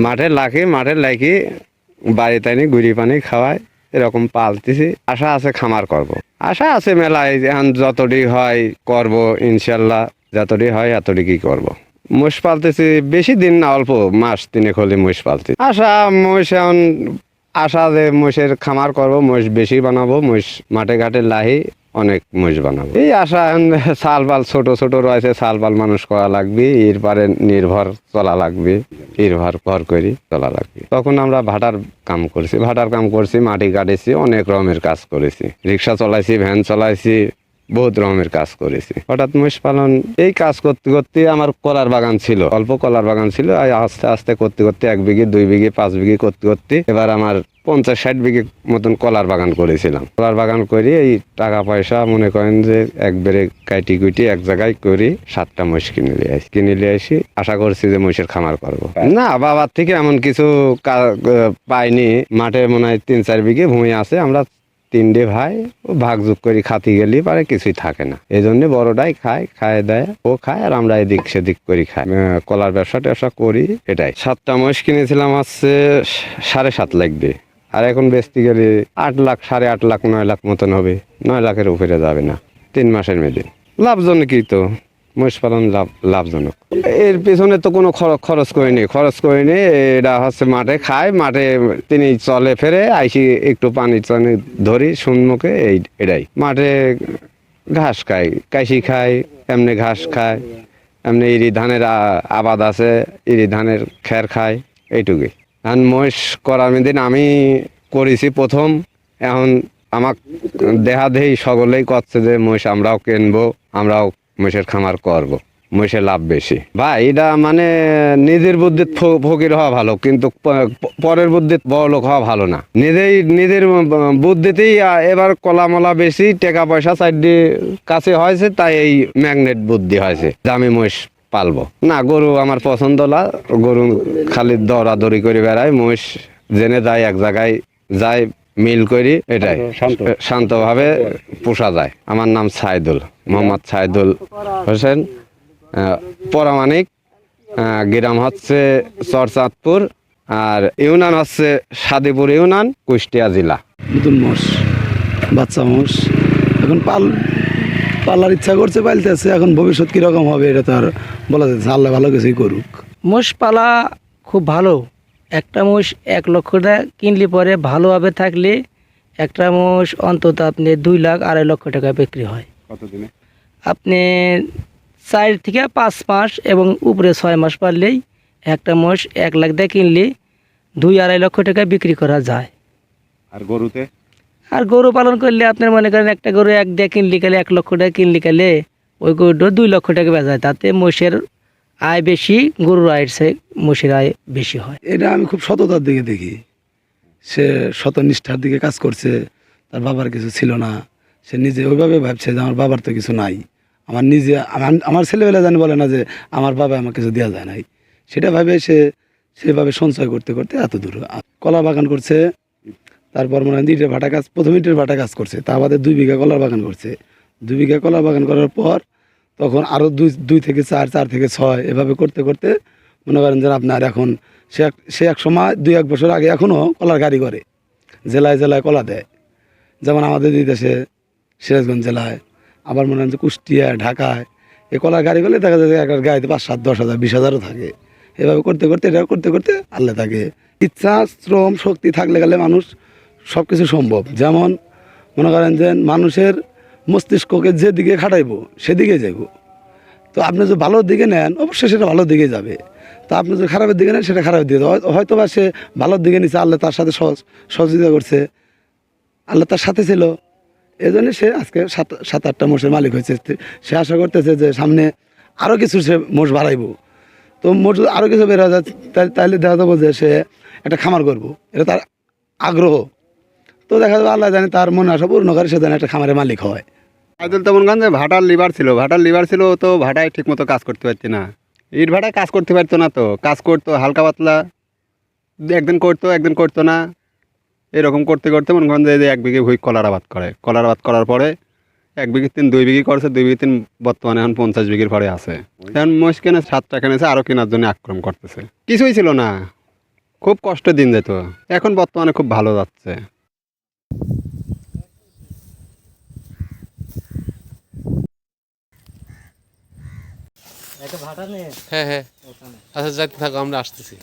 মাঠে লাখি বাড়িতে আনি গুড়ি পানি খাওয়ায়, এরকম পালতেছি। আশা আছে খামার করব। আশা আছে মেলায়, এখন যতটি হয় করব ইনশাল্লাহ, যতটি হয় এতটুকুই করব। মোষ পালতেছি বেশি দিন না, অল্প মাস 3 হলে মোষ পালতেছি। আশা মোষ এখন আশা যে মোষের খামার করব, মোষ বেশি বানাবো, মোষ মাঠে ঘাটে লাহি অনেক মোষ বানাবো এই আশা। সাল পাল ছোট ছোট রয়েছে, সাল পাল মানুষ করা লাগবে, এর পরে নির্ভর চলা লাগবে, নির্ভর ভর করি চলা লাগবে। তখন আমরা ভাটার কাম করছি, মাটি কাটেছি, অনেক রকমের কাজ করেছি, রিক্সা চলাইছি, ভ্যান চলাইছি, বহুত রকমের কাজ করেছি। হঠাৎ মোষ পালন এই কাজ করতে করতে আমার কলার বাগান ছিল, অল্প কলার বাগান ছিল। আস্তে আস্তে করতে করতে 1 বিঘে 2 বিঘে 5 বিঘে করতে করতে এবার আমার 50-60 বিঘে মতন কলার বাগান করেছিলাম। কলার বাগান করে এই টাকা পয়সা মনে করেন যে একবারে কাটি কুটি এক জায়গায় করি 7টা মোষ কিনে নিয়ে আসি। আশা করছি যে মোষের খামার করব। না, বাবার থেকে এমন কিছু পাইনি। মাঠে মনে হয় 3-4 বিঘে ভূমি আছে, আমরা 3টে ভাই ভাগযোগ করি, খাতি গেলি পারে কিছুই থাকে না, এই জন্য বড়টাই খায় দেয়, ও খায় আর আমরা এদিক সেদিক করি খাই। কলার ব্যবসা করি এটাই। 7টা মোষ কিনেছিলাম হচ্ছে 7.5 লাখ দিয়ে, আর এখন বেচতে গেলে 8 লাখ, 8.5 লাখ, 9 লাখ মতন হবে। 9 লাখের উপরে যাবে না 3 মাসের মেয়েদের। লাভজনকই তো, মোষ পালন লাভজনক। এর পেছনে তো কোনো খরচ করিনি। এটা হচ্ছে মাঠে খায়, মাঠে তিনি চলে ফেরে আইসি, একটু পানি ধরি সুনমুখে, এটাই। মাঠে ঘাস খায়, কাশি খায়, এমনি ঘাস খায়, এমনি ইরি ধানের আবাদ আছে, ইরি ধানের খের খায়, এইটুকুই। এখন মোষ করার দিন আমি করেছি প্রথম, এখন আমার দেহাদেহি সকলেই করছে যে মোষ আমরাও কিনবো, আমরাও মোষের খামার করব, মোষের লাভ বেশি। ভাই এটা মানে নিজের বুদ্ধির ফকির হওয়া ভালো, কিন্তু পরের বুদ্ধির বড়লোক হওয়া ভালো না। নিজের বুদ্ধিতেই এবার কলামলা বেশি, টাকা পয়সা সাইডে কাছে হয়েছে, তাই এই ম্যাগনেট বুদ্ধি হয়েছে যে আমি মোষ পালবো না। গরু আমার পছন্দ না, গরু খালি দৌড়াদৌড়ি করে বেড়ায়, মোষ জেনে যায় এক জায়গায় যায় মিল করি, এটাই শান্তভাবে পোষা যায়। আমার নাম মোহাম্মদ সাইদুল হোসেন, পরামানিক, গ্রাম হচ্ছে চরচাঁদপুর, আর ইউনিয়ন হচ্ছে সাদিপুর ইউনিয়ন, কুষ্টিয়া জেলা। নতুন মোষ, বাচ্চা মোষ এখন পালার ইচ্ছা করছে, পালতেছে। এখন ভবিষ্যৎ কিরকম হবে এটা তো আর বলা যাচ্ছে, আল্লাহ ভালো কিছুই করুক। মোষ পালা খুব ভালো। একটা মোষ 1 লক্ষ টাকা কিনলে পরে ভালোভাবে থাকলে একটা মোষ অন্তত আপনি 2 লাখ 2.5 লক্ষ টাকা বিক্রি হয়। কতদিনে? আপনি 4 থেকে 5 মাস এবং উপরে 6 মাস পারলেই একটা মোষ 1 লাখ দিয়ে কিনলে 2-2.5 লক্ষ টাকা বিক্রি করা যায়। আর গরুতে? আর গরু পালন করলে আপনার মনে করেন একটা গরু 1 দিয়ে কিনলে গেলে 1 লক্ষ টাকা কিনলে গেলে ওই গরুটা 2 লক্ষ টাকা বেচা যায়। তাতে মোষের আয় বেশি, গরুর আয়ের চেয়ে মোষের আয় বেশি হয়। এটা আমি খুব সততার দিকে দেখি। সে সতনিষ্ঠার দিকে কাজ করছে, তার বাবার কিছু ছিল না, সে নিজে ওইভাবে ভাবছে যে আমার বাবার তো কিছু নাই, আমার নিজে আমার ছেলেবেলা জানি বলে না যে আমার বাবা আমার কিছু দেওয়া যায় নাই, সেটা ভাবে সে সেভাবে সঞ্চয় করতে করতে এত দূর। কলা বাগান করছে, তারপর মনে হয় ইটের ভাটা কাজ, প্রথম ইটের ভাটা কাজ করছে, তা বাদে 2 বিঘা কলার বাগান করছে। 2 বিঘা কলার বাগান করার পর তখন আরও 2 থেকে 4, 4 থেকে 6 এভাবে করতে করতে মনে করেন যে আপনার এখন সে এক সময় 2-1 বছর আগে এখনও কলার গাড়ি করে, জেলায় জেলায় কলা দেয়। যেমন আমাদের এই দেশে সিরাজগঞ্জ জেলায়, আবার মনে হয় যে কুষ্টিয়া, ঢাকায় এই কলার গাড়ি করলে দেখা যায় একটা গাড়িতে 5, 7, 10 হাজার 20 হাজারও থাকে। এভাবে করতে করতে এটা করতে করতে আল্লাহ থাকে। ইচ্ছা, শ্রম, শক্তি থাকলে গেলে মানুষ সব কিছু সম্ভব। যেমন মনে করেন যে মানুষের মস্তিষ্ককে যেদিকে খাটাইবো সেদিকে যাইব। তো আপনি যদি ভালোর দিকে নেন অবশ্যই সেটা ভালোর দিকে যাবে, তো আপনি যদি খারাপের দিকে নেন সেটা খারাপের দিকে, হয়তো বা সে ভালোর দিকে নিচ্ছে, আল্লাহ তার সাথে সহযোগিতা করছে, আল্লাহ তার সাথে ছিল, এই জন্য সে আজকে 7-8টা মোষের মালিক হয়েছে। সে আশা করতেছে যে সামনে আরও কিছু সে মোষ বাড়াইব। তো মোষ আরও কিছু বের হয়ে যাচ্ছে, তাইলে দেখা যাবো যে সে একটা খামার করব, এটা তার আগ্রহ। তো দেখা যাবে আল্লাহ জানে তার মনে আশা পূর্ণ করে, সে জানে একটা খামারের মালিক হয়। সাইদুল তো মনে করেন যে ভাটার লিভার ছিল, তো ভাটায় ঠিক মতো কাজ করতে পারছে না, ইট ভাটায় কাজ করতে পারতো না, তো কাজ করতো হালকা পাতলা, একদিন করতো না, এরকম করতে করতে মনে করেন যে 1 বিঘে ভুই কলার আবাদ করার পরে 1 বিঘে 2 বিঘি করছে, 2 বিঘি 3 বর্তমানে এখন 50 বিঘির পরে আছে। এখন মোষ কিনে 7টা কিনেছে, আরও কেনার জন্য আক্রমণ করতেছে। কিছুই ছিল না, খুব কষ্ট দিন যেত, এখন বর্তমানে খুব ভালো যাচ্ছে। হ্যাঁ হ্যাঁ, আচ্ছা যাইতে থাকো, আমরা আসতেছি।